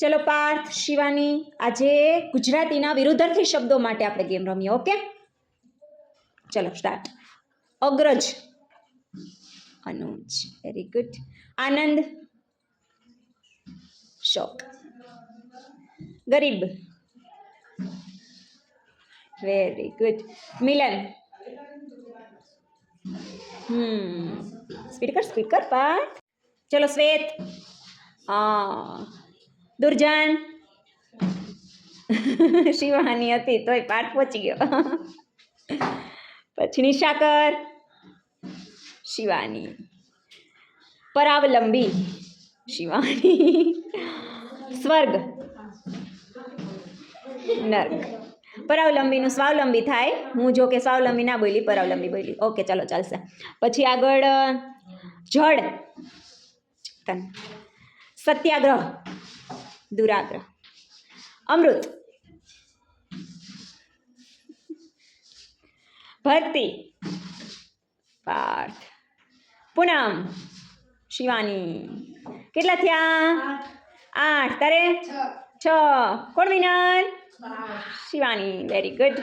ચલો પાર્થ, શિવાની, આજે ગુજરાતીના વિરુદ્ધાર્થી શબ્દો માટે આપણે ગેમ રમીએ. ઓકે, ચલો સ્ટાર્ટ. અગ્રજ, અનુજ, વેરી ગુડ. આનંદ, શોક. ગરીબ, વેરી ગુડ. મિલન, સ્પીડ કર પાર્થ. ચલો શ્વેત, દુર્જન. શિવાની હતી તોય પાઠ પહોંચી ગયો. પછી નિશાકર, શિવાની. પરાવલંબી, શિવાની. સ્વર્ગ, નર્ક. પરાવલંબીનું સ્વાવલંબી થાય. હું જો કે સ્વાવલંબી ના બોલી, પરાવલંબી બોલી. ઓકે ચાલો ચાલશે. પછી આગળ જળ, સત્યાગ્રહ, દુરાગ્રહ. અમૃત, ભક્તિ, પાર્થ. પૂનમ, શિવાની. કેટલા થયા? 8. તારે 6. કોણ વિનર? શિવાની. Very good.